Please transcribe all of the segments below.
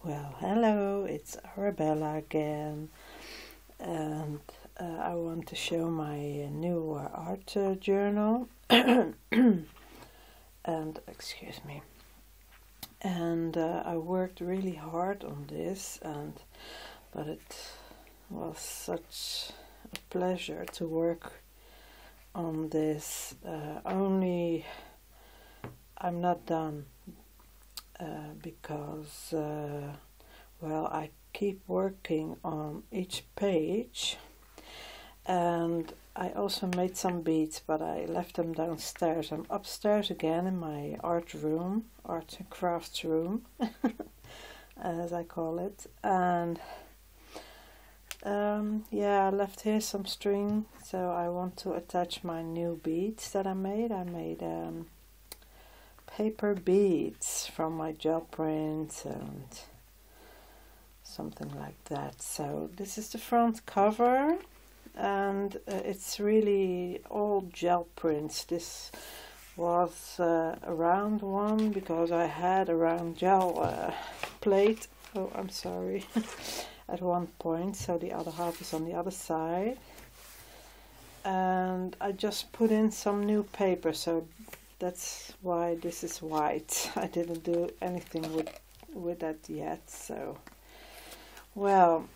Well, hello, it's Arabella again, and I want to show my new art journal. And excuse me. And I worked really hard on this, but it was such a pleasure to work on this. Only I'm not done. Because well, I keep working on each page, and I also made some beads, but I left them downstairs. I'm upstairs again in my art room, arts and crafts room, as I call it. And yeah, I left here some string, so I want to attach my new beads that I made. Paper beads from my gel print and something like that. So this is the front cover, and it's really all gel prints. This was a round one because I had a round gel plate. Oh, I'm sorry. At one point, so the other half is on the other side. And I just put in some new paper, so that's why this is white. I didn't do anything with that yet. So, well,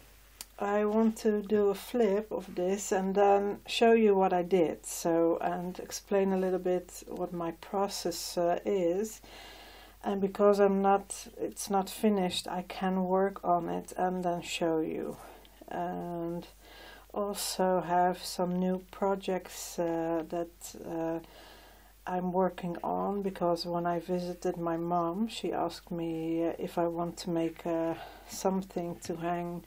I want to do a flip of this and then show you what I did. So, and explain a little bit what my process is. And because it's not finished, I can work on it and then show you. And also have some new projects that I'm working on, because when I visited my mom, she asked me if I want to make something to hang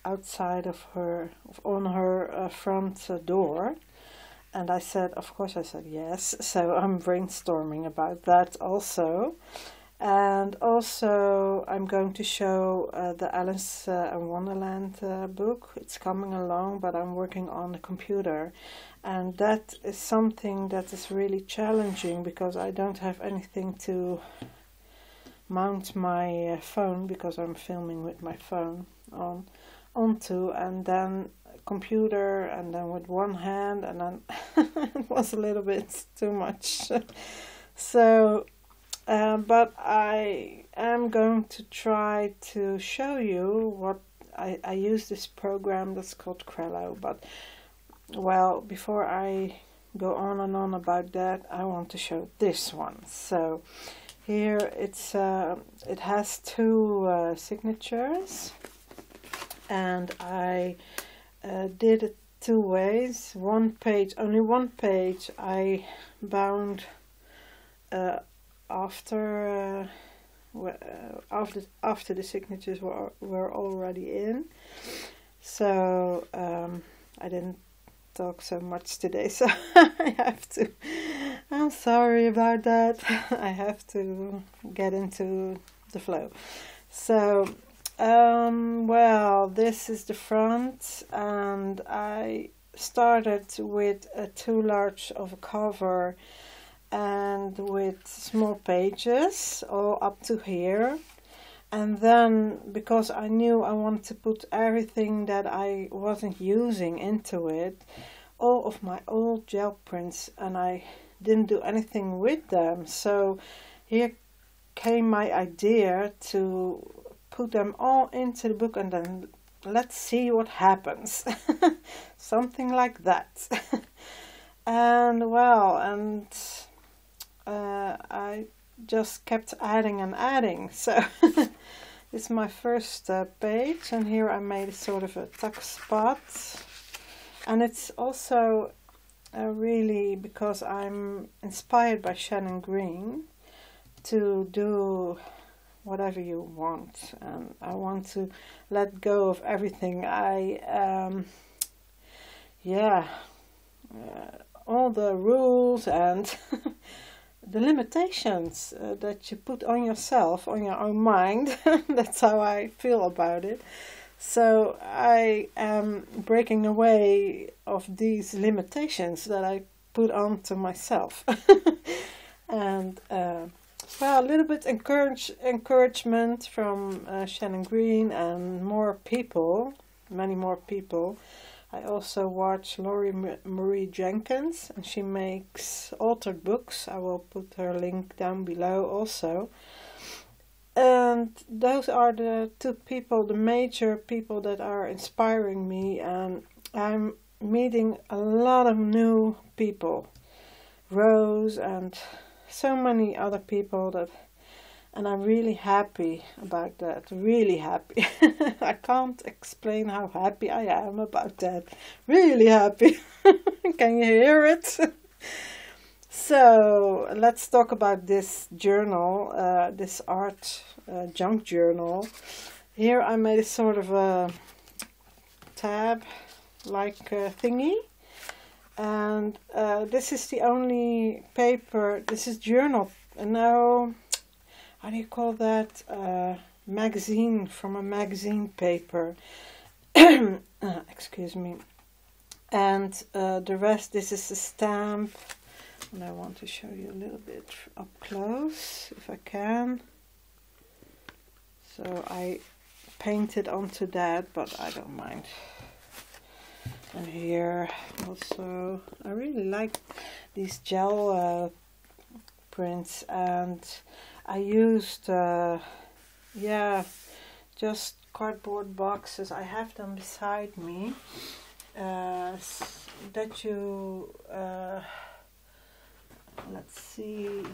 outside of her, on her front door. And I said, of course, I said yes. So I'm brainstorming about that also. And also I'm going to show the Alice in Wonderland book. It's coming along, but I'm working on the computer. And that is something that is really challenging, because I don't have anything to mount my phone, because I'm filming with my phone onto, and then computer, and then with one hand, and then it was a little bit too much. So but I am going to try to show you what I use this program that's called Crello. But well, before I go on and on about that, I want to show this one. So here it has two signatures, and I did it two ways. One page, only one page, I bound after the signatures were already in. So I didn't talk so much today, so I'm sorry about that. I have to get into the flow. So well, this is the front, and I started with too large of a cover and with small pages all up to here. And then, because I knew I wanted to put everything that I wasn't using into it, all of my old gel prints, and I didn't do anything with them. So here came my idea to put them all into the book, and then let's see what happens. Something like that. And well, and I just kept adding and adding. So this is my first page, and here I made a sort of a tuck spot. And it's also really because I'm inspired by Shannon Green to do whatever you want, and I want to let go of everything. All the rules and the limitations that you put on yourself, on your own mind. That's how I feel about it. So I am breaking away of these limitations that I put onto myself. And well, little bit encouragement from Shannon Green and more people, many more people. I also watch Lorri Marie Jenkins, and she makes altered books. I will put her link down below also. And those are the two people, the major people that are inspiring me, and I'm meeting a lot of new people, Rose and so many other people, that, and I'm really happy about that, really happy. I can't explain how happy I am about that, really happy. Can you hear it? So let's talk about this journal, this art junk journal. Here I made a sort of a tab like thingy, and this is the only paper, this is journal, no, how do you call that, magazine, from a magazine paper. Excuse me. And the rest, this is a stamp. And I want to show you a little bit up close, if I can. So I painted onto that, but I don't mind. And here also, I really like these gel prints, and I used, yeah, just cardboard boxes. I have them beside me, that you... let's see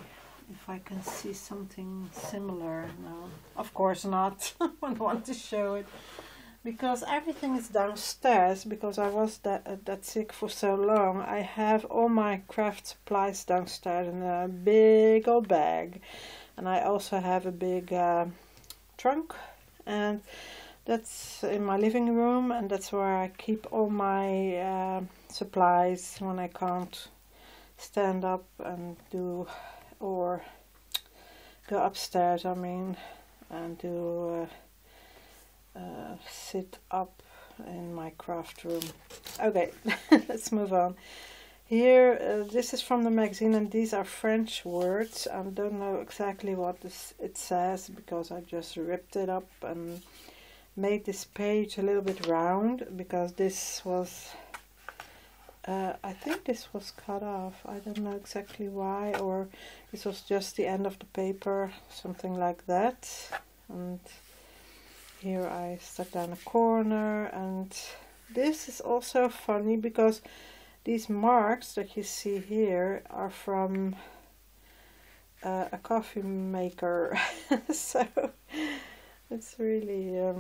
if I can see something similar. No, of course not. I don't want to show it because everything is downstairs, because I was that sick for so long. I have all my craft supplies downstairs in a big old bag, and I also have a big trunk, and that's in my living room, and that's where I keep all my supplies when I can't stand up and do, or go upstairs, I mean, and do sit up in my craft room. Okay, let's move on. Here, this is from the magazine, and these are French words. I don't know exactly what it says, because I just ripped it up and made this page a little bit round, because this was I think this was cut off. I don't know exactly why, or this was just the end of the paper, something like that. And here I stuck down a corner, and this is also funny because these marks that you see here are from a coffee maker. So it's really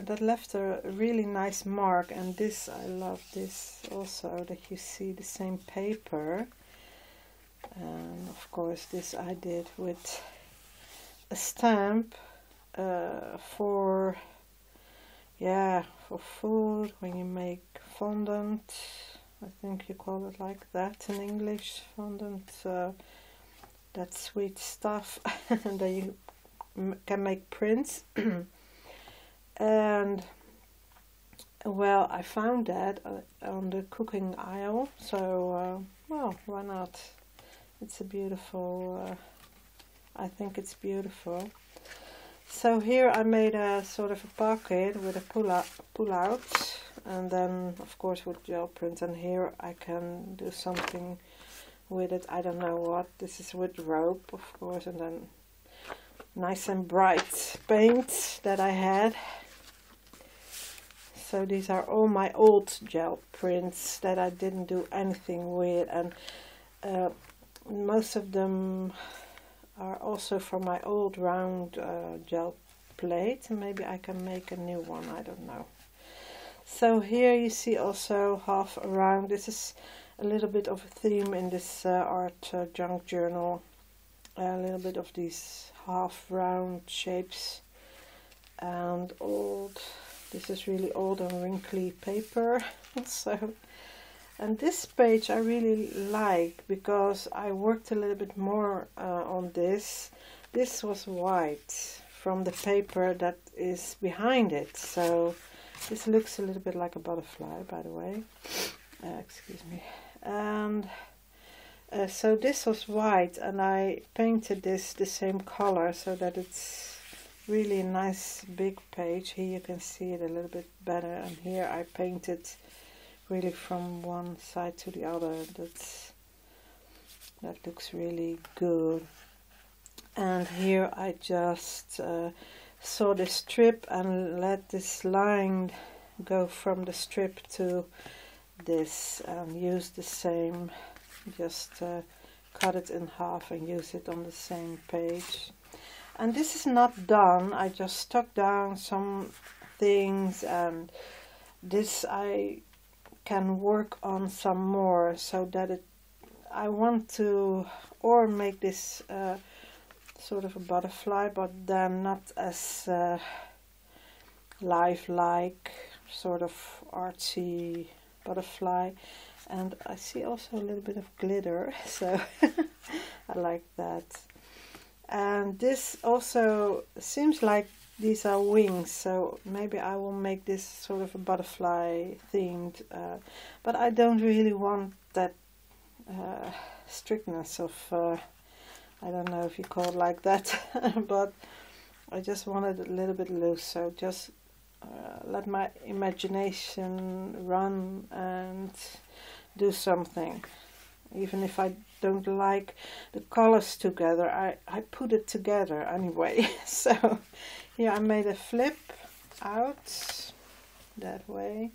that left a really nice mark. And this, I love this also, that you see the same paper. And of course this I did with a stamp for food, when you make fondant. I think you call it like that in English, fondant, that sweet stuff. And then you can make prints. And well, I found that on the cooking aisle, so well, why not? It's a beautiful, I think it's beautiful. So here I made a sort of a pocket with a pull out, and then of course with gel print, and here I can do something with it. I don't know what. This is with rope, of course, and then nice and bright paint that I had. So these are all my old gel prints that I didn't do anything with, and most of them are also from my old round gel plate, and maybe I can make a new one, I don't know. So here you see also half around. This is a little bit of a theme in this art junk journal, a little bit of these half round shapes and old. This is really old and wrinkly paper. So, and this page I really like because I worked a little bit more on this. This was white from the paper that is behind it. So this looks a little bit like a butterfly, by the way. Excuse me. And So this was white, and I painted this the same color so that it's really a nice big page. Here you can see it a little bit better, and here I painted really from one side to the other. That looks really good. And here I just saw the strip and let this line go from the strip to this, and use the same, just cut it in half and use it on the same page. And this is not done, I just stuck down some things, and this I can work on some more, so that I want to or make this sort of a butterfly, but then not as lifelike, sort of artsy butterfly. And I see also a little bit of glitter, so I like that. And this also seems like these are wings, so maybe I will make this sort of a butterfly themed, but I don't really want that strictness of I don't know if you call it like that, but I just wanted it a little bit loose, so just let my imagination run and do something. Even if I don't like the colors together, I put it together anyway. So here I made a flip out that way.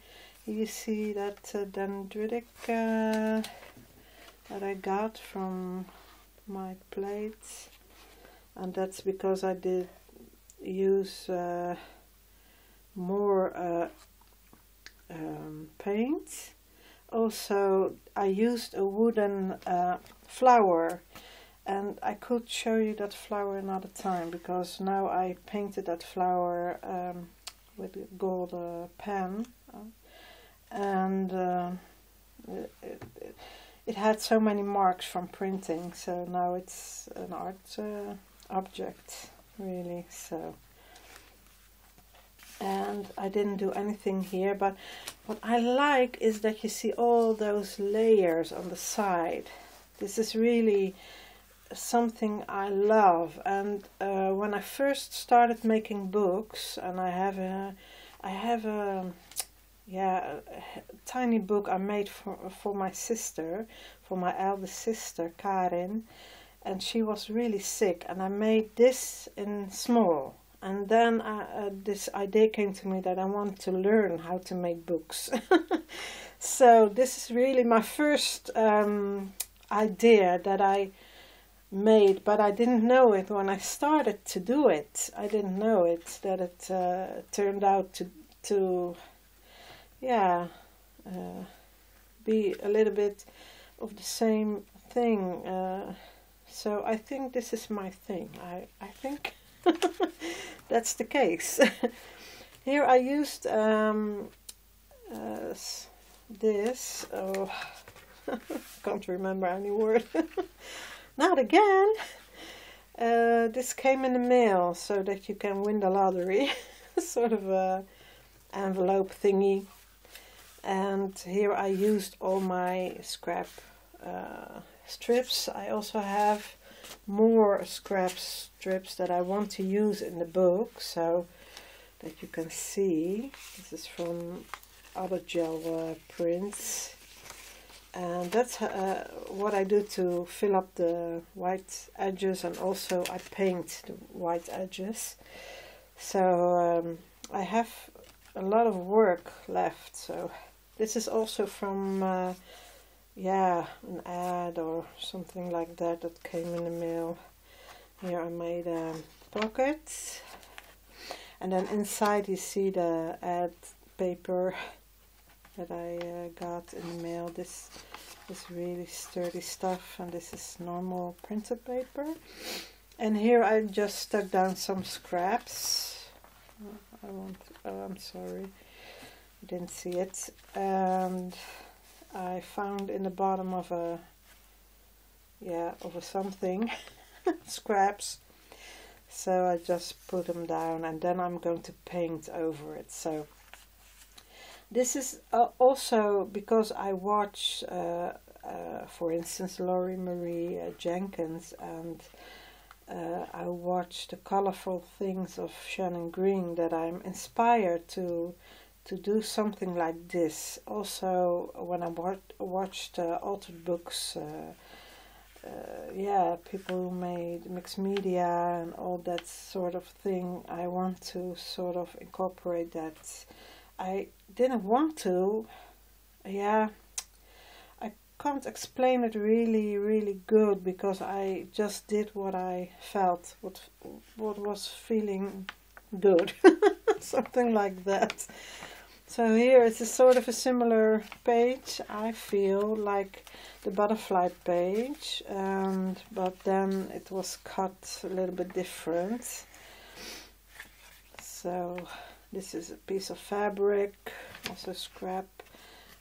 You see that dendritic that I got from my plates, and that's because I did use more paint. Also, I used a wooden flower, and I could show you that flower another time, because now I painted that flower with a gold pen, and it had so many marks from printing, so now it's an art object, really. So, and I didn't do anything here, but what I like is that you see all those layers on the side. This is really something I love. And when I first started making books, and I have a tiny book I made for my sister, for my eldest sister Karin, and she was really sick, and I made this in small. And then this idea came to me that I want to learn how to make books. So this is really my first idea that I made, but I didn't know it when I started to do it. I didn't know it, that it turned out to be a little bit of the same thing. So I think this is my thing. I think that's the case. Here I used this. Oh, can't remember any word. Not again. This came in the mail, so that you can win the lottery. Sort of a envelope thingy. And here I used all my scrap strips. I also have more scrap strips that I want to use in the book, so that you can see. This is from other gel prints, and that's what I do to fill up the white edges, and also I paint the white edges. So I have a lot of work left. So this is also from an ad or something like that that came in the mail. Here I made a pocket, and then inside you see the ad paper that I got in the mail. This is really sturdy stuff, and this is normal printer paper. And here I just stuck down some scraps. I'm sorry, I didn't see it. And I found in the bottom of a something scraps, so I just put them down, and then I'm going to paint over it. So this is also because I watch for instance, Lorri Marie Jenkins, and I watch the colorful things of Shannon Green, that I'm inspired to do something like this. Also, when I watched altered books, yeah, people who made mixed media and all that sort of thing, I want to sort of incorporate that. I didn't want to, yeah, I can't explain it really good, because I just did what I felt, what was feeling good, something like that. So here it's a sort of a similar page, I feel, like the butterfly page, but then it was cut a little bit different. So this is a piece of fabric, also scrap,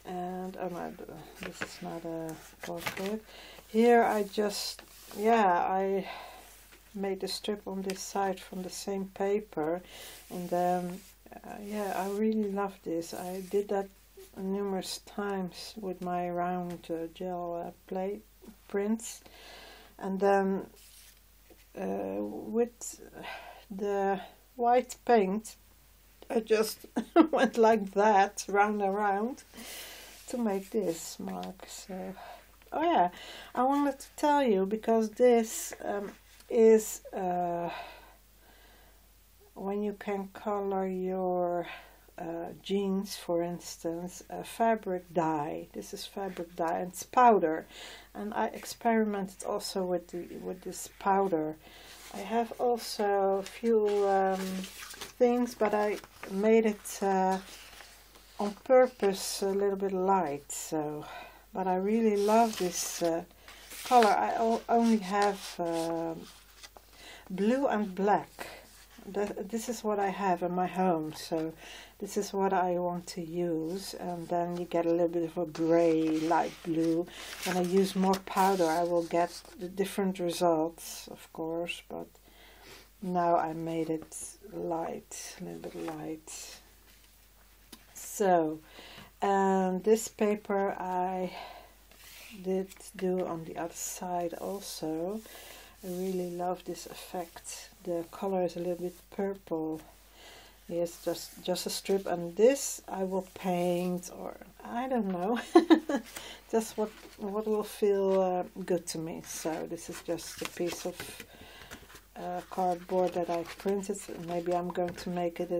and oh no, this is not a portrait. Here I just, yeah, I made a strip on this side from the same paper, and then yeah, I really love this. I did that numerous times with my round gel plate prints, and then with the white paint I just went like that round and round to make this mark. So, oh yeah, I wanted to tell you, because this is when you can color your jeans, for instance, a fabric dye. This is fabric dye, and it's powder, and I experimented also with this powder. I have also a few things, but I made it on purpose a little bit light. So, but I really love this color. I only have blue and black. This is what I have in my home, so this is what I want to use. And then you get a little bit of a gray, light blue. When I use more powder, I will get the different results, of course, but now I made it light, a little bit light. So, and this paper I did do on the other side also. I really love this effect. The color is a little bit purple. Yes, just a strip, and this I will paint, or I don't know, just what will feel good to me. So this is just a piece of cardboard that I printed. Maybe I'm going to make it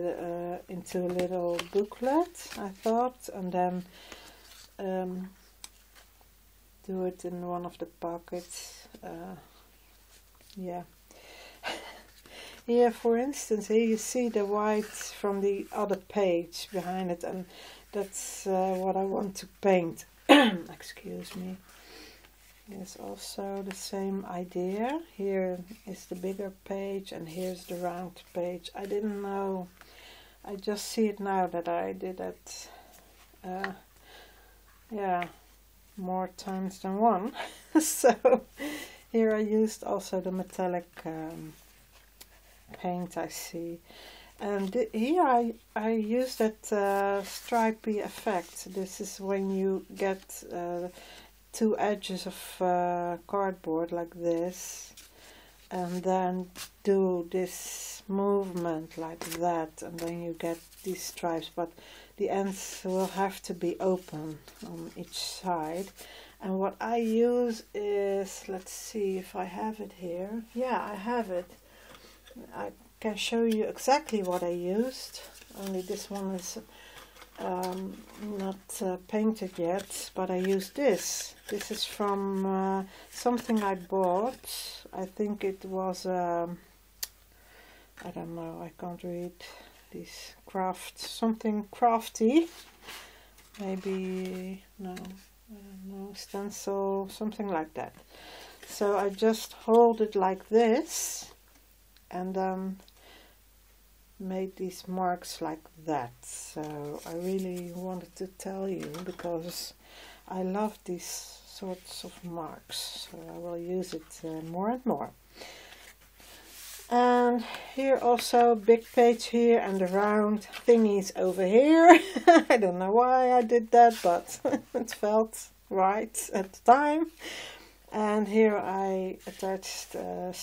into a little booklet, I thought, and then do it in one of the pockets. Yeah. Here, for instance, here you see the white from the other page behind it, and that's what I want to paint. Excuse me. It's also the same idea. Here is the bigger page, and here's the round page. I didn't know. I just see it now that I did that. Yeah, more times than one. So here I used also the metallic paint, I see, and here I use that stripy effect. This is when you get two edges of cardboard like this, and then do this movement like that, and then you get these stripes, but the ends will have to be open on each side. And what I use is, let's see if I have it here. Yeah, I have it. I can show you exactly what I used, only this one is not painted yet, but I used this. This is from something I bought. I think it was, I don't know, I can't read these something crafty. Maybe, no, I don't know, stencil, something like that. So I just hold it like this, and then made these marks like that. So I really wanted to tell you, because I love these sorts of marks, so I will use it more and more. And here also, big page here, and the round thingies over here. I don't know why I did that, but it felt right at the time. And here I attached a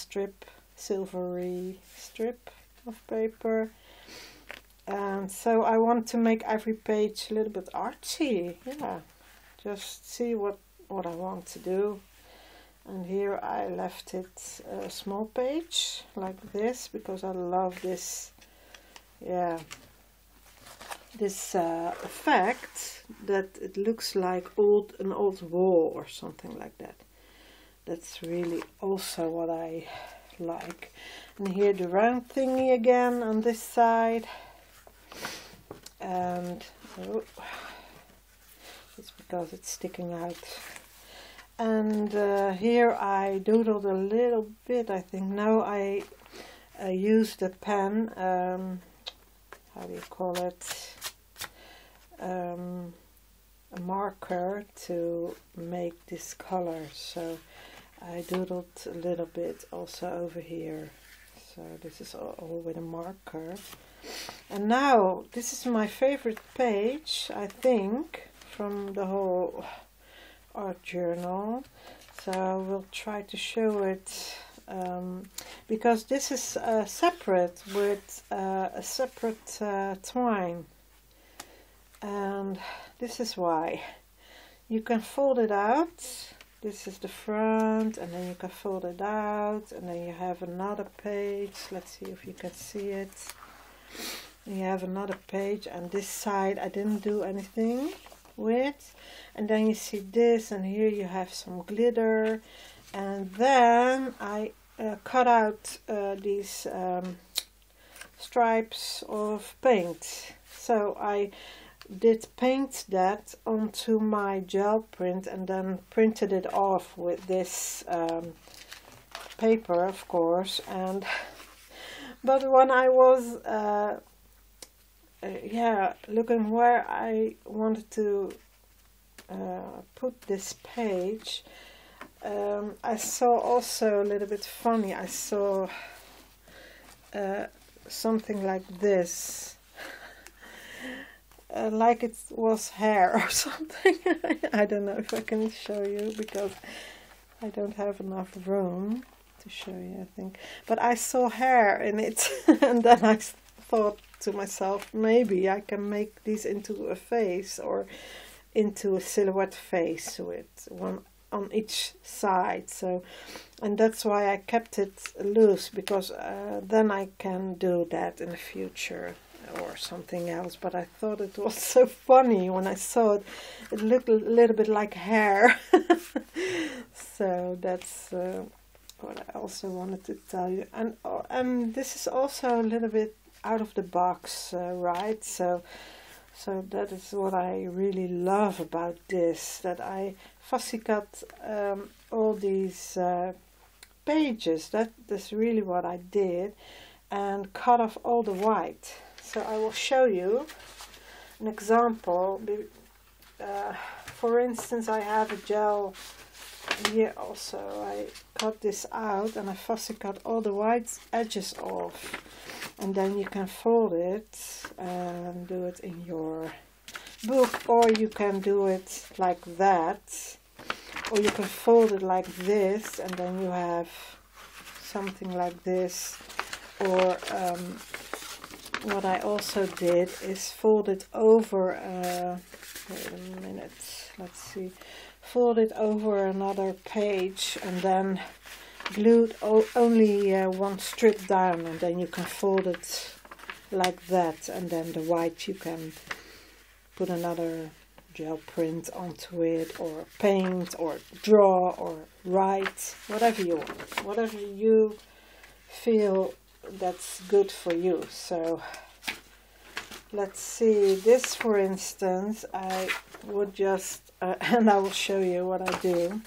silvery strip of paper. And so I want to make every page a little bit artsy. Yeah, just see what I want to do. And here I left it a small page like this because I love this, yeah, this effect that it looks like an old wall or something like that. That's really also what I like. And here the round thingy again on this side. And oh, it's because it's sticking out. And here I doodled a little bit, I think. Now I used a pen, how do you call it? A marker to make this color. So I doodled a little bit also over here. So this is all with a marker. And now this is my favorite page, I think, from the whole art journal. So I will try to show it because this is separate with a separate twine. And this is why. You can fold it out. This is the front, and then you can fold it out, and then you have another page. Let's see if you can see it. And you have another page, and this side I didn't do anything with. And then you see this, and here you have some glitter. And then I cut out these stripes of paint. So I did paint that onto my gel print and then printed it off with this paper, of course. And but when I was yeah, looking where I wanted to put this page, I saw also a little bit funny. I saw something like this. Like it was hair or something. I don't know if I can show you because I don't have enough room to show you, I think. But I saw hair in it and then I thought to myself, maybe I can make these into a face or into a silhouette face with one on each side. So, and that's why I kept it loose, because then I can do that in the future or something else. But I thought it was so funny when I saw it. It looked a little bit like hair. So that's what I also wanted to tell you. And this is also a little bit out of the box, right? So that is what I really love about this, that I fussy cut all these pages. That's really what I did, and cut off all the white. So I will show you an example. For instance, I have a gel here also. I cut this out and I fussy cut all the white edges off. And then you can fold it and do it in your book, or you can do it like that, or you can fold it like this and then you have something like this. Or what I also did is fold it over, wait a minute, let's see, fold it over another page and then glued only one strip down, and then you can fold it like that, and then the white you can put another gel print onto it, or paint, or draw, or write, whatever you want, whatever you feel that's good for you. So let's see, this for instance, I would just and I will show you what I do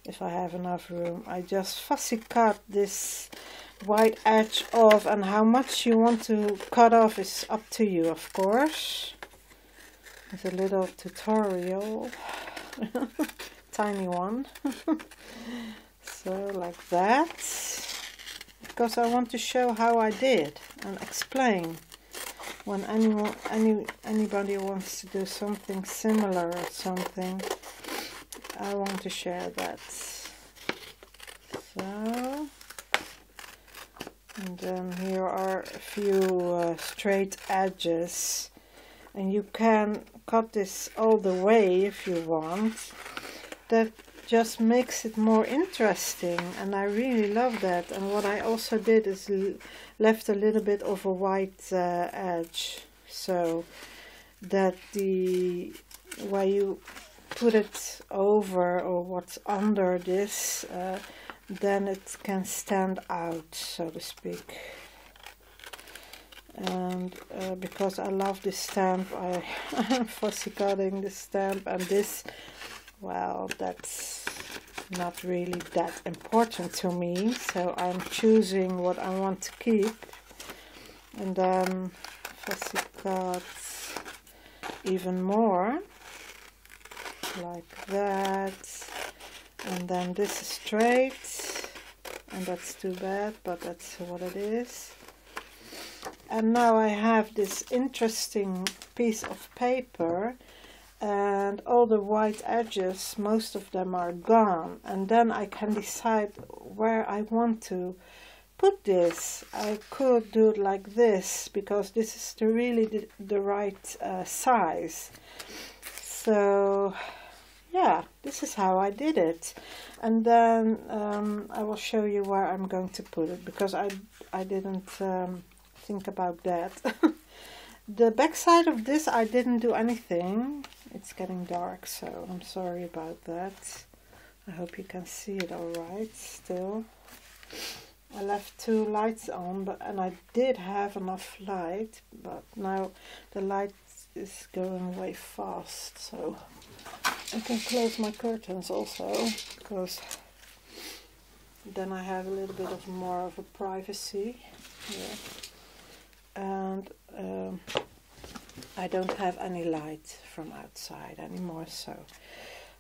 if I have enough room. I just fussy cut this white edge off, and how much you want to cut off is up to you, of course. It's a little tutorial, tiny one. So like that, because I want to show how I did and explain when anybody wants to do something similar or something. I want to share that. So, and then here are a few straight edges, and you can cut this all the way if you want. That just makes it more interesting, and I really love that. And what I also did is left a little bit of a white edge, so that where you put it over, or what's under this, then it can stand out, so to speak. And because I love this stamp, I'm fussy cutting this stamp, and this, well, that's not really that important to me, so I'm choosing what I want to keep, and then fussy cut even more, like that. And then this is straight, and that's too bad, but that's what it is. And now I have this interesting piece of paper, and all the white edges, most of them are gone, and then I can decide where I want to put this. I could do it like this, because this is really the right size. So yeah, this is how I did it. And then I will show you where I'm going to put it, because I didn't think about that. The back side of this, I didn't do anything. It's getting dark, so I'm sorry about that. I hope you can see it all right still. I left 2 lights on, and I did have enough light, but now the light is going way fast, so I can close my curtains also, because then I have a little bit of more of a privacy here. And I don't have any light from outside anymore, so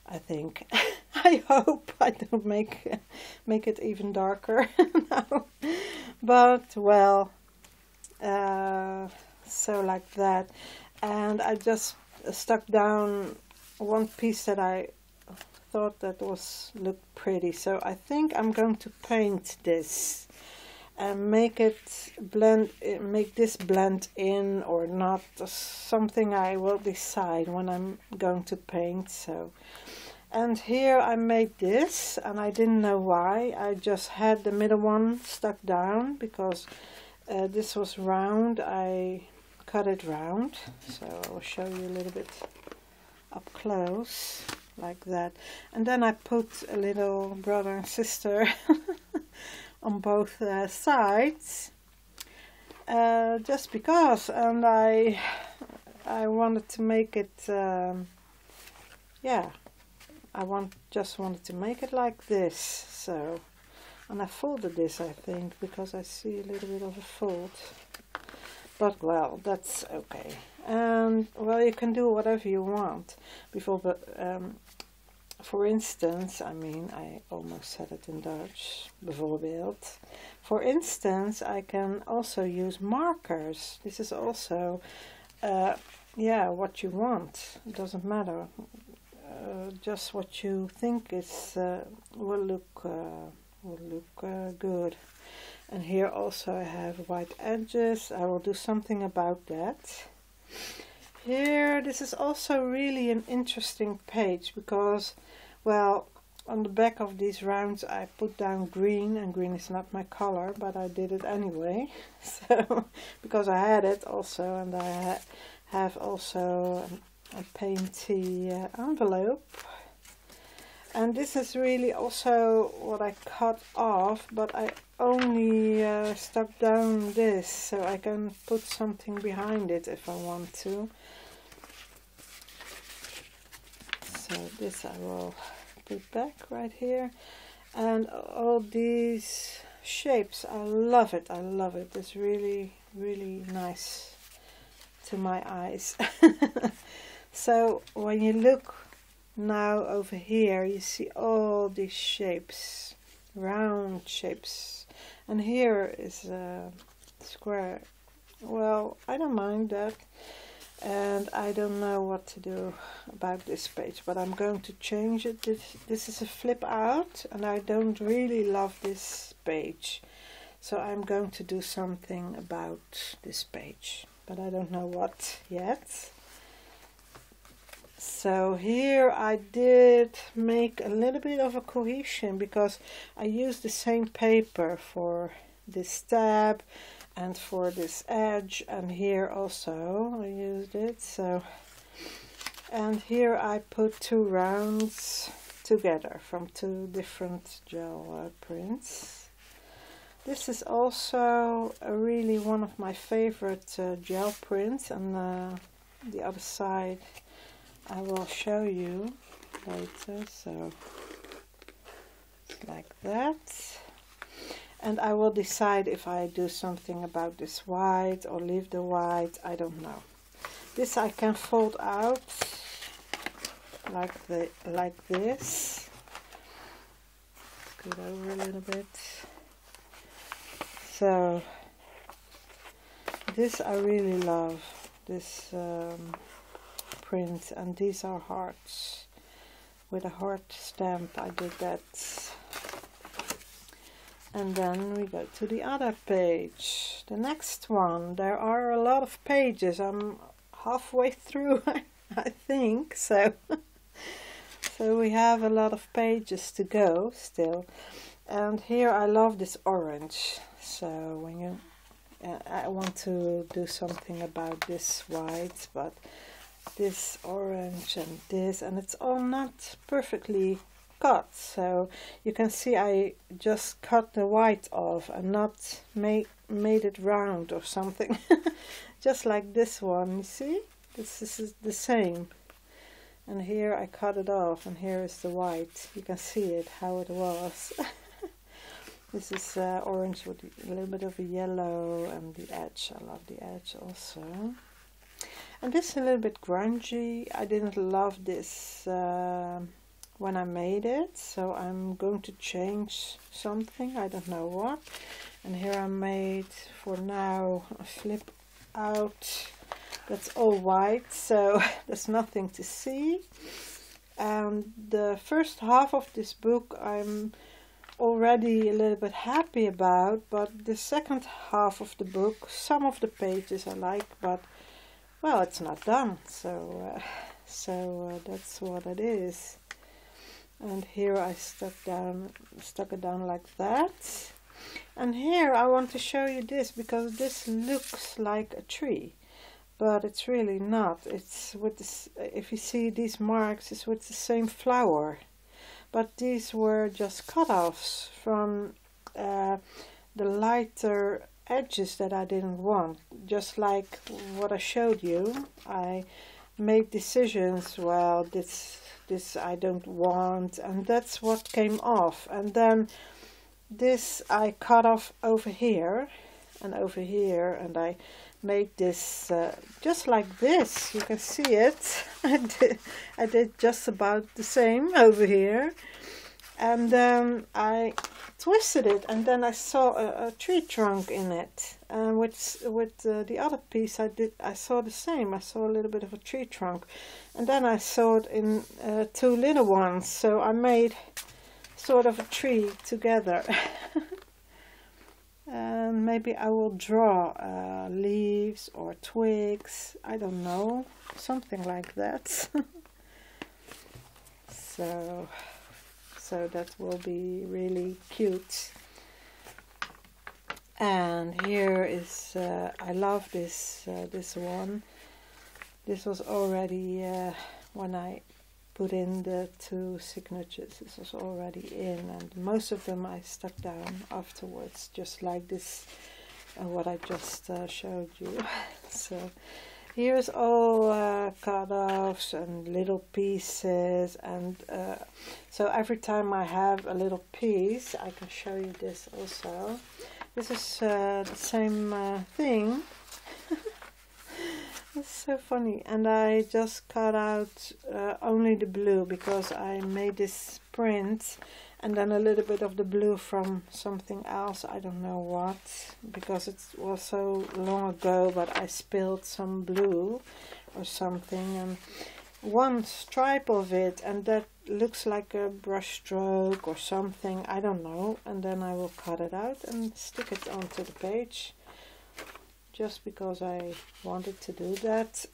I think I hope I don't make it even darker now. But well, so like that. And I just stuck down one piece that I thought that looked pretty, so I think I'm going to paint this and make this blend in or not. Something I will decide when I'm going to paint. So, and here I made this, and I didn't know why. I just had the middle one stuck down because this was round. I cut it round, so I will show you a little bit up close like that. And then I put a little brother and sister on both sides, just because, and I wanted to make it, yeah, just wanted to make it like this. So, and I folded this, I think, because I see a little bit of a fold, but well, that's okay. And well, you can do whatever you want before, but for instance, I mean, I almost said it in Dutch, bijvoorbeeld. For instance, I can also use markers. This is also, yeah, what you want. It doesn't matter. Just what you think is will look good. And here also I have white edges. I will do something about that. Here, this is also really an interesting page, because, well, on the back of these rounds I put down green, and green is not my color, but I did it anyway. So, because I had it also, and I have also a painty envelope. And this is really also what I cut off, but I only stuck down this, so I can put something behind it if I want to. So this I will put back right here. And all these shapes, I love it, I love it. It's really, really nice to my eyes. So when you look now over here, you see all these shapes, round shapes, and here is a square. Well, I don't mind that. and I don't know what to do about this page, but I'm going to change it. This is a flip out, and I don't really love this page, so I'm going to do something about this page, but I don't know what yet. So here I did make a little bit of a cohesion, because I used the same paper for this tab and for this edge, and here also I used it. So, and here I put two rounds together from two different gel prints. This is also really one of my favorite gel prints, and the other side I will show you later. So it's like that, and I will decide if I do something about this white or leave the white. I don't know. This I can fold out like this. Scoot over a little bit. So this I really love, this print, and these are hearts with a heart stamp. I did that. And then we go to the other page, the next one. There are a lot of pages. I'm halfway through, I think, so so we have a lot of pages to go still. And here I love this orange, so when you I want to do something about this white, but this orange and this, and it's all not perfectly cut, so you can see I just cut the white off and not made it round or something. Just like this one, you see, this is the same, and here I cut it off, and here is the white. You can see it how it was. This is orange with a little bit of a yellow, and the edge, I love the edge also. And this is a little bit grungy. I didn't love this when I made it, so I'm going to change something, I don't know what. And here I made, for now, a flip out that's all white, so there's nothing to see. And the first half of this book I'm already a little bit happy about, but the second half of the book, some of the pages I like, but well, it's not done, so that's what it is. And here I stuck it down like that. And here I want to show you this, because this looks like a tree, but it's really not. It's with this, if you see these marks, it's with the same flower, but these were just cut-offs from the lighter edges that I didn't want. Just like what I showed you, I made decisions, well, this I don't want, and that's what came off. And then this I cut off over here and over here, and I made this just like this. You can see it. I did just about the same over here, and then I twisted it, and then I saw a tree trunk in it. And with the other piece I saw the same. I saw a little bit of a tree trunk, and then I saw it in two little ones, so I made sort of a tree together. And maybe I will draw leaves or twigs, I don't know, something like that. So that will be really cute. And here is I love this this one. This was already when I put in the two signatures, this was already in, and most of them I stuck down afterwards, just like this what I just showed you. So here's all cut-offs and little pieces, and so every time I have a little piece, I can show you this also. This is the same thing. It's so funny, and I just cut out only the blue, because I made this print, and then a little bit of the blue from something else, I don't know what, because it was so long ago, but I spilled some blue or something, and one stripe of it, and that looks like a brush stroke or something, I don't know, and then I will cut it out and stick it onto the page, just because I wanted to do that.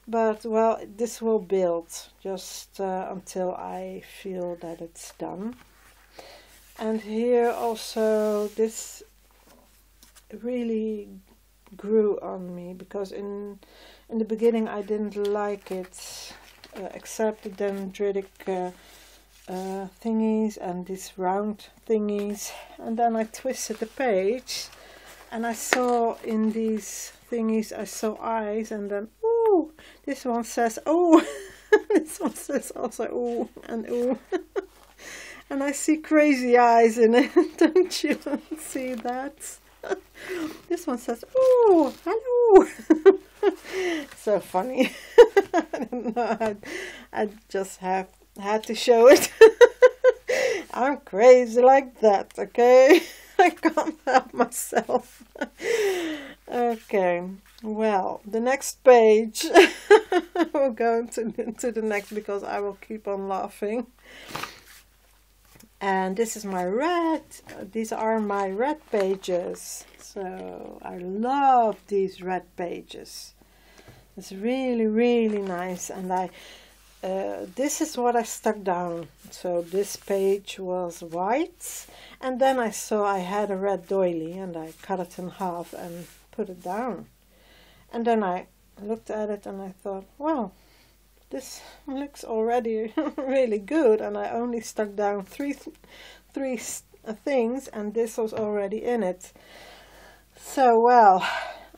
But well, this will build just until I feel that it's done. And here also, this really grew on me, because in the beginning I didn't like it, except the dendritic thingies and these round thingies, and then I twisted the page and I saw in these thingies, I saw eyes, and then ooh, this one says ooh, this one says also ooh and ooh. And I see crazy eyes in it. Don't you see that? This one says, "Oh, hello." So funny. I don't know. I just had to show it. I'm crazy like that, okay? I can't help myself. Okay, well, the next page. We'll go to the next, because I will keep on laughing. And this is my red, these are my red pages. So I love these red pages. It's really, really nice. And this is what I stuck down. So this page was white. And then I saw I had a red doily, and I cut it in half and put it down. And then I looked at it and I thought, well, this looks already really good, and I only stuck down three things, and this was already in it. So, well,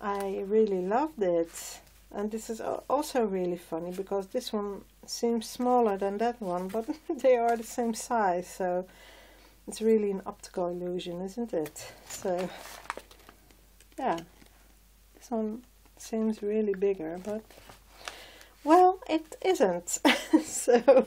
I really loved it. And this is also really funny, because this one seems smaller than that one, but they are the same size, so it's really an optical illusion, isn't it? So, yeah, this one seems really bigger, but well, it isn't. So,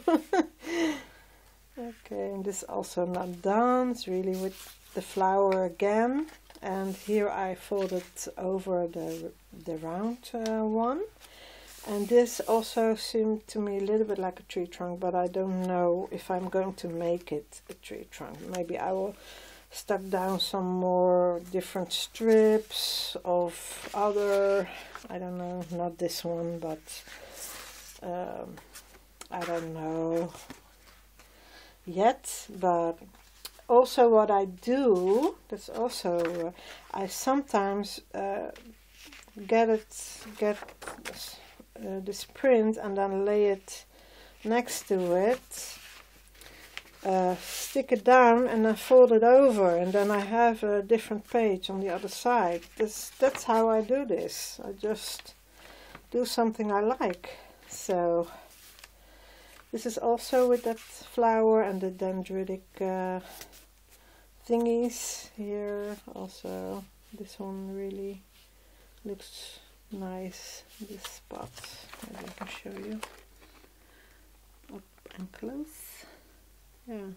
okay, and this is also not done. It's really with the flower again. And here I folded over the round one. And this also seemed to me a little bit like a tree trunk, but I don't know if I'm going to make it a tree trunk. Maybe I will stuck down some more different strips of other, I don't know, not this one, but I don't know yet. But also what I do, that's also, I sometimes get this print and then lay it next to it, stick it down and then fold it over, and then I have a different page on the other side. That's how I do this. I just do something I like. So this is also with that flower and the dendritic thingies here. Also, this one really looks nice. This spot, maybe I can show you up and close. Yeah,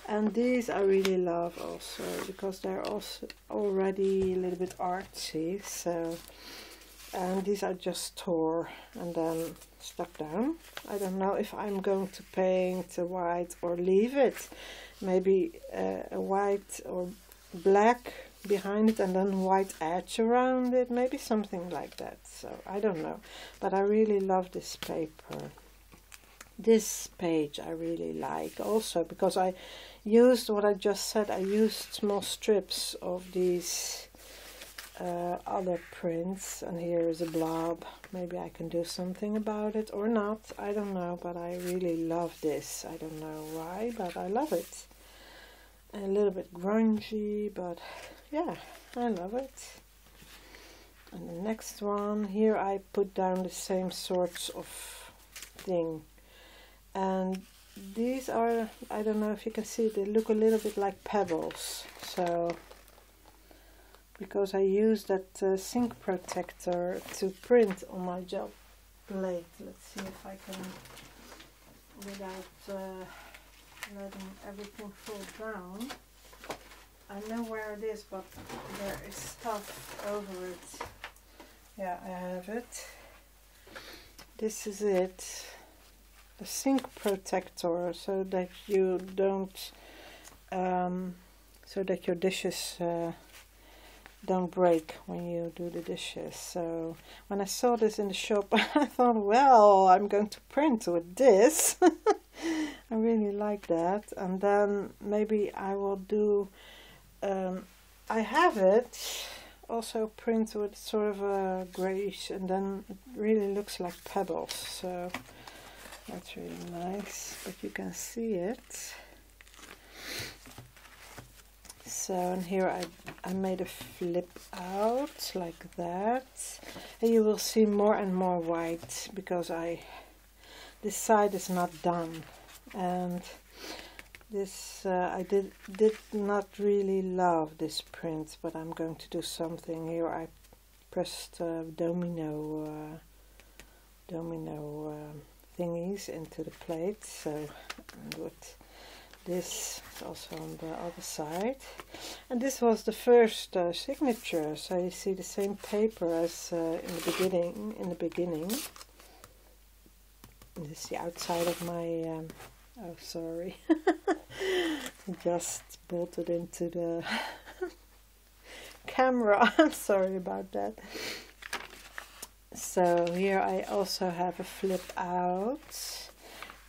and these I really love also, because they're also already a little bit artsy. So, and these I just tore and then stuck down. I don't know if I'm going to paint a white or leave it. Maybe a white or black behind it and then white edge around it. Maybe something like that. So I don't know. But I really love this paper. This page I really like also, because I used what I just said. I used small strips of these other prints, and here is a blob. Maybe I can do something about it or not, I don't know, but I really love this. I don't know why, but I love it. A little bit grungy, but yeah, I love it. And the next one, here I put down the same sorts of thing, and these are, I don't know if you can see, they look a little bit like pebbles. So because I use that zinc protector to print on my gel plate. Let's see if I can, without letting everything fall down. I know where it is, but there is stuff over it. Yeah, I have it. this is it, a sink protector, so that you don't, so that your dishes don't break when you do the dishes. So when I saw this in the shop, I thought, well, I'm going to print with this. I really like that. And then maybe I will do, I have it also print with sort of a grayish, and then it really looks like pebbles, so that's really nice, but you can see it. So, and here I made a flip out like that, and you will see more and more white because this side is not done, and this I did not really love this print, but I'm going to do something here. I pressed domino thingies into the plate, so with this also on the other side. And this was the first signature, so you see the same paper as in the beginning. This is the outside of my oh, sorry. Just bolted into the camera. I'm sorry about that. So here I also have a flip out,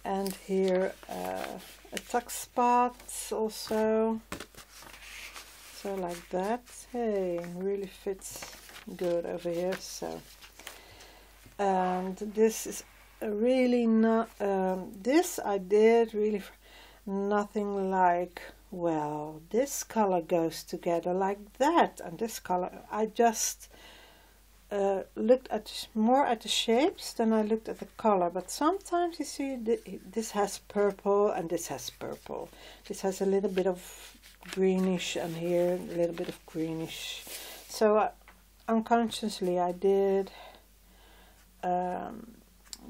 and here a tuck spot also, so like that. Hey, really fits good over here. So, and this is really not, this I did really nothing like, well, this color goes together like that, and this color, I just looked at more at the shapes than I looked at the color. But sometimes you see this has purple and this has purple, this has a little bit of greenish, and here a little bit of greenish. So unconsciously I did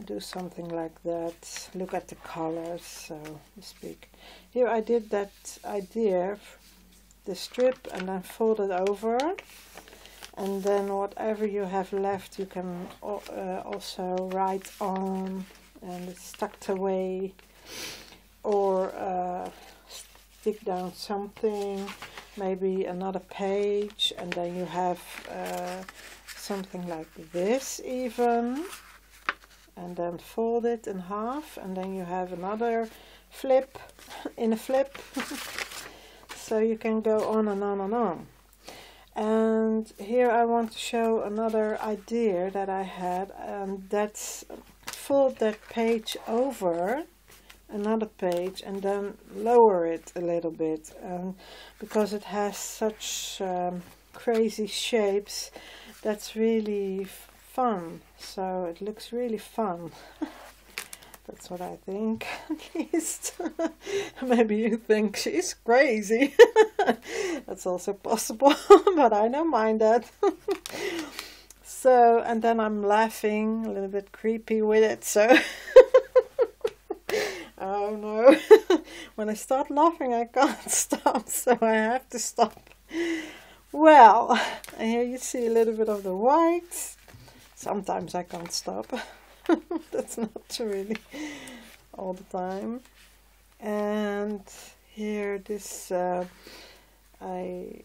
do something like that. Look at the colors, so to speak. Here I did that idea, the strip, and then fold it over, and then whatever you have left you can also write on, and it's tucked away, or stick down something, maybe another page, and then you have something like this even, and then fold it in half, and then you have another flip in a flip. So you can go on and on and on. And here I want to show another idea that I had, and that's fold that page over another page and then lower it a little bit, because it has such crazy shapes. That's really fun, so it looks really fun. That's what I think, at least. Maybe you think she's crazy. That's also possible, but I don't mind that. So, and then I'm laughing, a little bit creepy with it, so oh no. When I start laughing I can't stop, so I have to stop. Well, and here you see a little bit of the white. Sometimes I can't stop. That's not really all the time. And here this I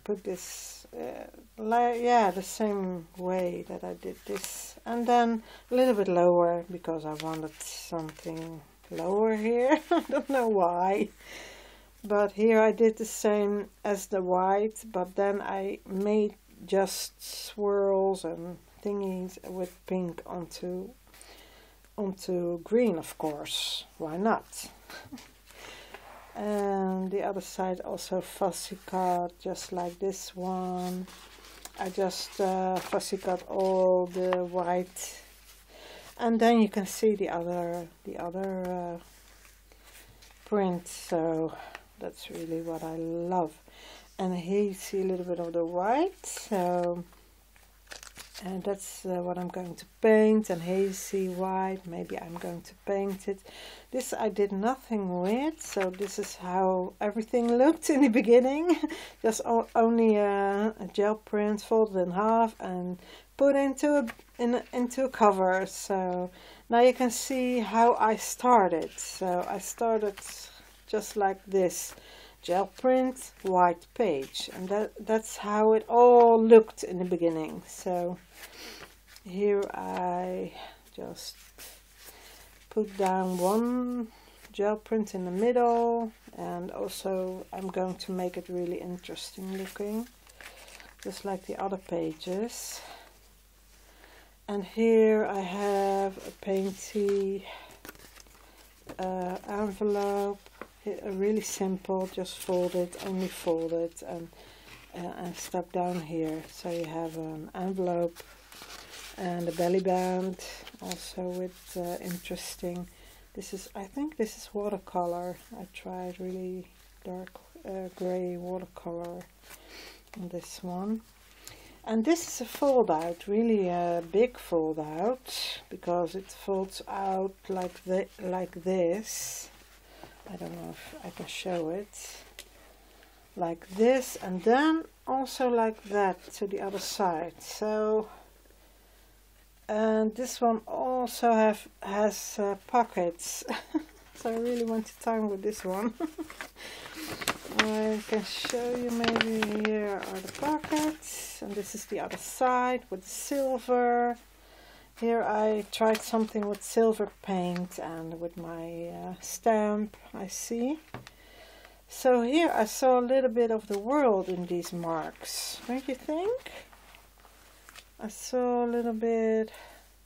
put this the same way that I did this, and then a little bit lower because I wanted something lower here. I don't know why, but here I did the same as the white, but then I made just swirls and thingies with pink onto green, of course, why not? And the other side also fussy cut, just like this one. I just fussy cut all the white, and then you can see the other print. So that's really what I love. And here you see a little bit of the white, so And that's what I'm going to paint. And here you see white. Maybe I'm going to paint it. This I did nothing with, so this is how everything looked in the beginning. Just only a gel print folded in half and put into a cover. So now you can see how I started. So I started just like this. Gel print, white page, and that's how it all looked in the beginning. So here I just put down one gel print in the middle, and also I'm going to make it really interesting looking, just like the other pages. And here I have a painty envelope. Really simple, just folded, only folded, and stuck down here. So you have an envelope and a belly band, also with interesting. This is, I think this is watercolor. I tried really dark gray watercolor on this one. And this is a fold out, really a big fold out, because it folds out like this. I don't know if I can show it. Like this, and then also like that to the other side. So, and this one also has pockets. So I really went to town with this one. I can show you, maybe here are the pockets, and this is the other side with the silver. Here I tried something with silver paint and with my stamp, I see. So here I saw a little bit of the world in these marks, don't you think? I saw a little bit,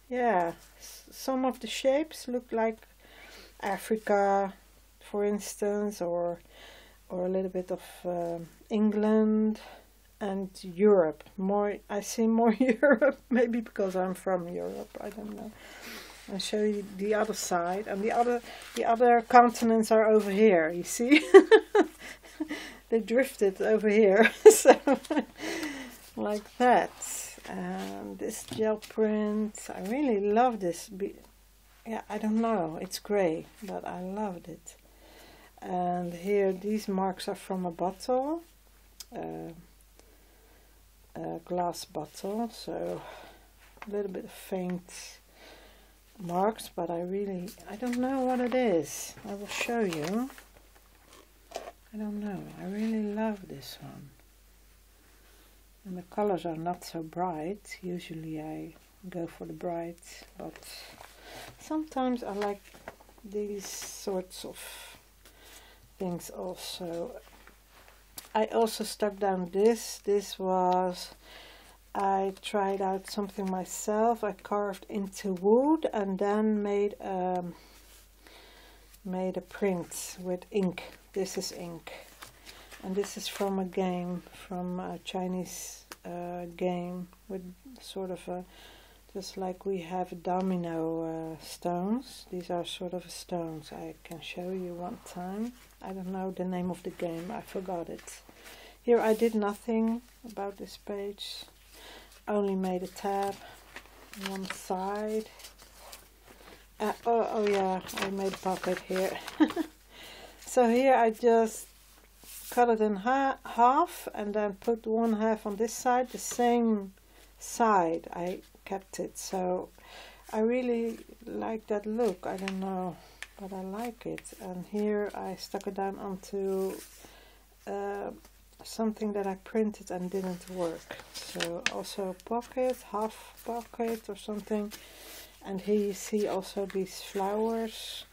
yeah, some of the shapes look like Africa, for instance, or a little bit of England. And Europe, more, I see more Europe, maybe because I'm from Europe, I don't know. I'll show you the other side, and the other continents are over here, you see? They drifted over here, so like that. And this gel print, I really love this. Yeah, I don't know, it's grey, but I loved it. And here, these marks are from a bottle. A glass bottle, so a little bit of faint marks, but I don't know what it is. I will show you. I don't know, I really love this one. And the colors are not so bright. Usually I go for the bright, but sometimes I like these sorts of things also. I also stuck down this. This was, I tried out something myself. I carved into wood and then made a print with ink. This is ink. And this is from a game, from a Chinese game with sort of a, just like we have domino stones. These are sort of stones. I can show you one time. I don't know the name of the game, I forgot it. Here I did nothing about this page. Only made a tab on one side. Oh yeah, I made a pocket here. So here I just cut it in half and then put one half on this side, the same side I kept it. So I really like that look, I don't know, but I like it. And here I stuck it down onto something that I printed and didn't work. So also a pocket, half pocket or something. And here you see also these flowers,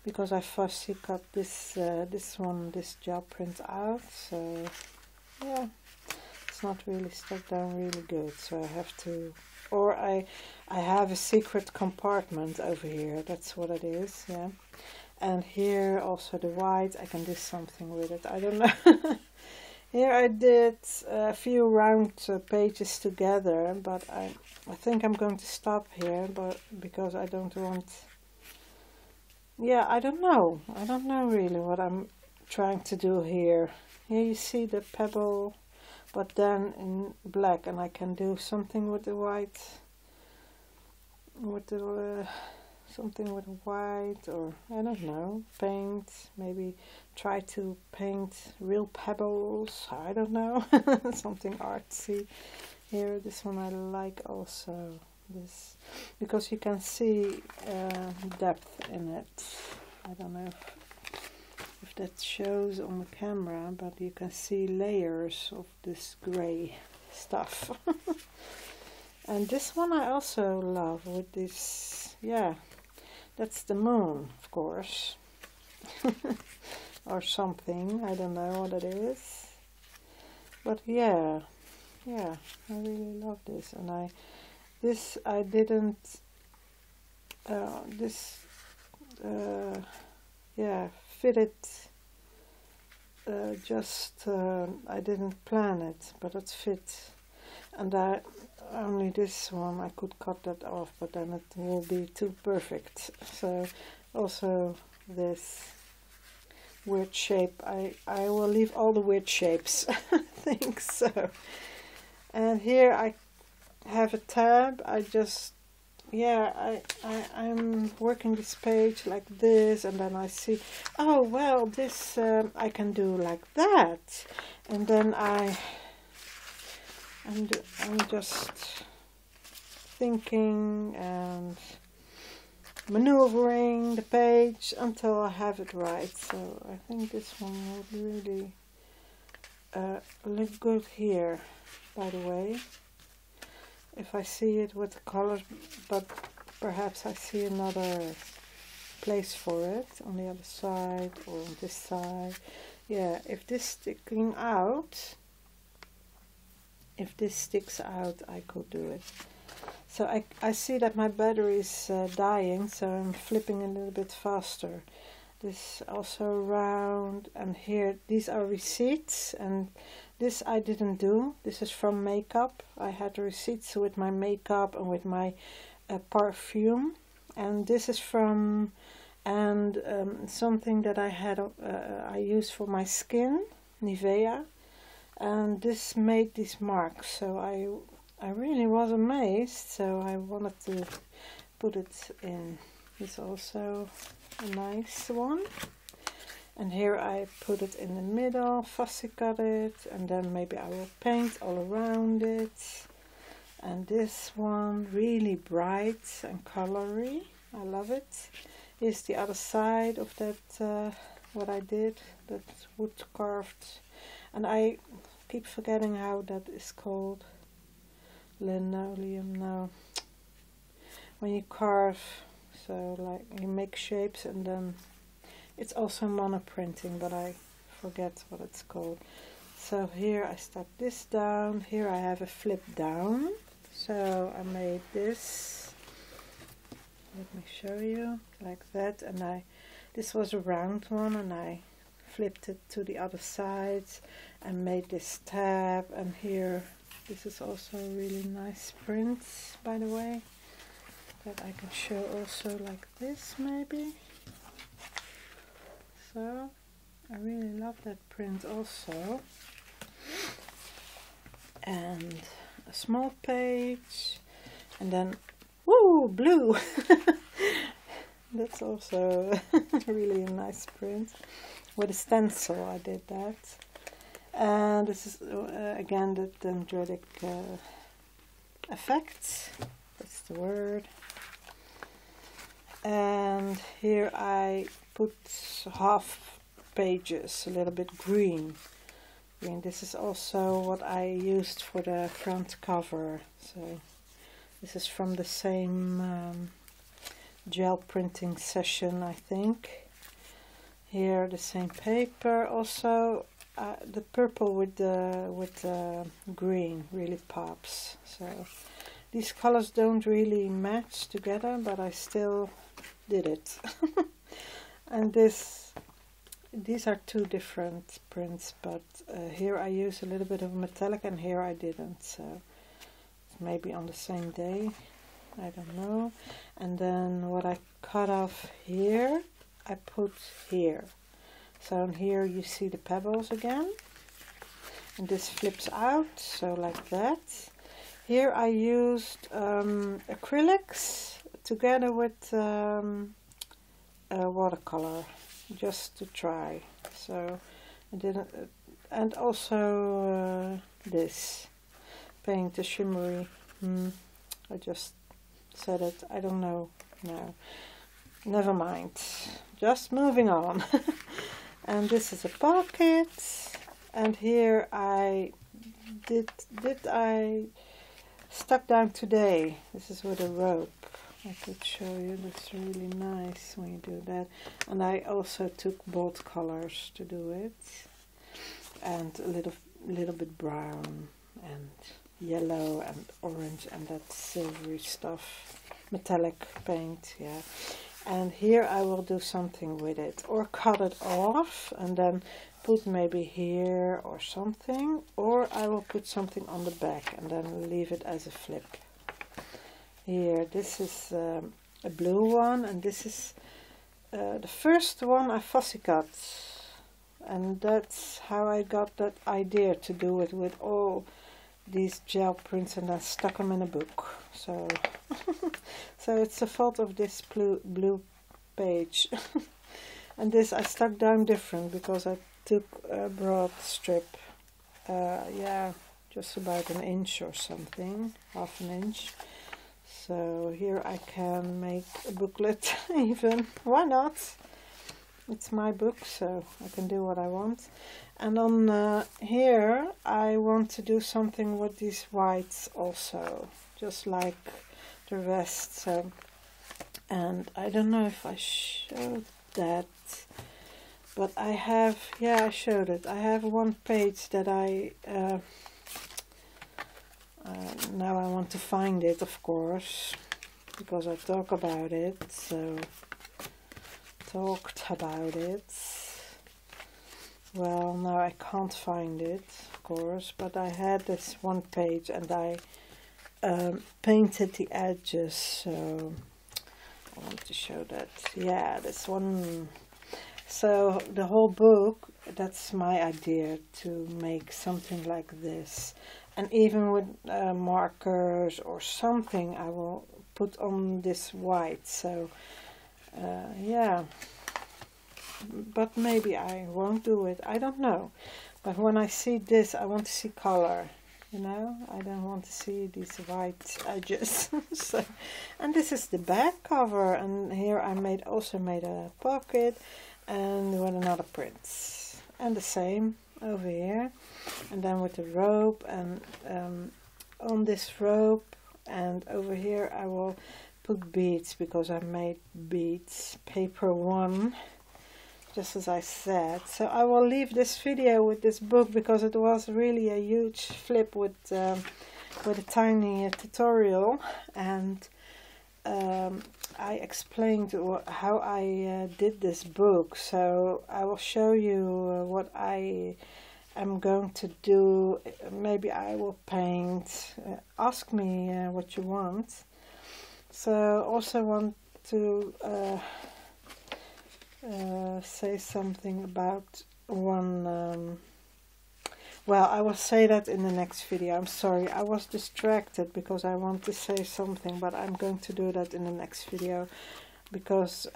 because I fussy cut this this gel print out. So yeah, it's not really stuck down really good. So I have to, or I have a secret compartment over here. That's what it is. Yeah. And here also the white. I can do something with it. I don't know. Here I did a few round pages together, but I think I'm going to stop here, but because I don't want, yeah, I don't know really what I'm trying to do here. Here you see the pebble but then in black, and I can do something with the white, with the something with white, or I don't know, paint, maybe try to paint real pebbles, I don't know, something artsy. Here, this one I like also, this, because you can see depth in it. I don't know if that shows on the camera, but you can see layers of this gray stuff. And this one I also love with this, yeah, that's the moon, of course. Or something, I don't know what it is. But yeah, I really love this. And I didn't, yeah, fit it, I didn't plan it, but it fit. And only this one, I could cut that off, but then it will be too perfect. So also this weird shape, I will leave all the weird shapes, I think so. And here I have a tab. I just, yeah, I'm working this page like this, and then I see, oh well, this I can do like that, and then I'm just thinking and maneuvering the page until I have it right. So I think this one will really look good here, by the way, if I see it with the colors, but perhaps I see another place for it on the other side or on this side. Yeah, if this sticking out, if this sticks out, I could do it. So I see that my battery is dying, so I'm flipping a little bit faster. This also round, and here these are receipts, and this I didn't do. This is from makeup. I had receipts with my makeup and with my perfume, and this is from something that I had I used for my skin, Nivea, and this made these marks. So I really was amazed, so I wanted to put it in. It's also a nice one. And here I put it in the middle, fussy cut it, and then maybe I will paint all around it. And this one, really bright and colory. I love it. Here's the other side of that, what I did, that wood carved. And I keep forgetting how that is called. Linoleum, no. When you carve, so like you make shapes, and then it's also monoprinting, but I forget what it's called. So here I stuck this down. Here I have a flip down. So I made this. Let me show you, like that. And this was a round one, and I flipped it to the other side and made this tab. And here, this is also a really nice print, by the way, that I can show also like this maybe. So I really love that print also. And a small page, and then woo, blue. That's also really a nice print. With a stencil I did that. And this is again the dendritic effect, that's the word. And here I put half pages, a little bit green. This is also what I used for the front cover. So this is from the same gel printing session, I think. Here the same paper also. The purple with the green really pops. So these colors don't really match together, but I still did it. And these are two different prints, but here I use a little bit of metallic, and here I didn't. So maybe on the same day, I don't know. And then what I cut off here, I put here. So here you see the pebbles again, and this flips out, so like that. Here I used acrylics together with watercolor, just to try. So I didn't, and also this paint, the shimmery. I just said it. I don't know now. Never mind. Just moving on. And this is a pocket. And here I I stuck down today. This is with a rope. I could show you. That's really nice when you do that. And I also took bold colors to do it, and a little bit brown and yellow and orange and that silvery stuff, metallic paint. Yeah. And here I will do something with it, or cut it off and then put maybe here or something, or I will put something on the back and then leave it as a flip. Here, this is a blue one, and this is the first one I fussy cut, and that's how I got that idea to do it with all these gel prints, and then stuck them in a book. So so it's the fault of this blue page. And this I stuck down different because I took a broad strip, yeah, just about an inch or something, half an inch. So here I can make a booklet even. Why not? It's my book, so I can do what I want. And on here I want to do something with these whites also, just like the rest. So, and I don't know if I showed that, but I have, yeah, I showed it. I have one page that I now I want to find it, of course, because I talk about it. So talked about it. Well, now I can't find it, of course, but I had this one page and I painted the edges, so I want to show that. Yeah, this one. So the whole book, that's my idea, to make something like this. And even with markers or something, I will put on this white. So yeah, but maybe I won't do it. I don't know. But when I see this, I want to see color. You know, I don't want to see these white edges. So, and this is the back cover. And here I also made a pocket, and with another print, and the same over here, and then with the rope, and on this rope, and over here I will put beads, because I made beads, paper one, just as I said. So I will leave this video with this book, because it was really a huge flip with a tiny tutorial, and I explained how I did this book. So I will show you what I am going to do. Maybe I will paint. Ask me what you want. So also want to say something about one. Well, I will say that in the next video. I'm sorry, I was distracted because I want to say something, but I'm going to do that in the next video, because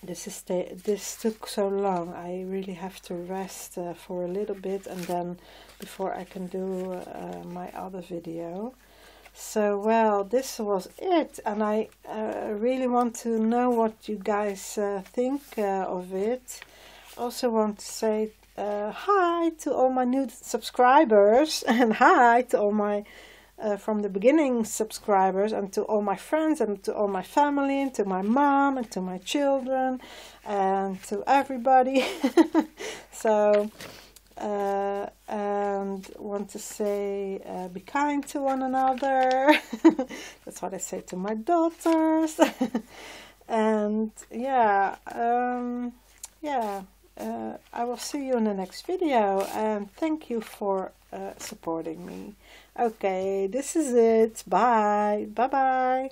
this took so long. I really have to rest for a little bit, and then before I can do my other video. So, well, this was it, and I really want to know what you guys think of it. Also want to say hi to all my new subscribers, and hi to all my from the beginning subscribers, and to all my friends, and to all my family, and to my mom, and to my children, and to everybody. So and want to say be kind to one another. That's what I say to my daughters. And yeah, yeah, I will see you in the next video, and thank you for supporting me. Okay, this is it. Bye. Bye bye.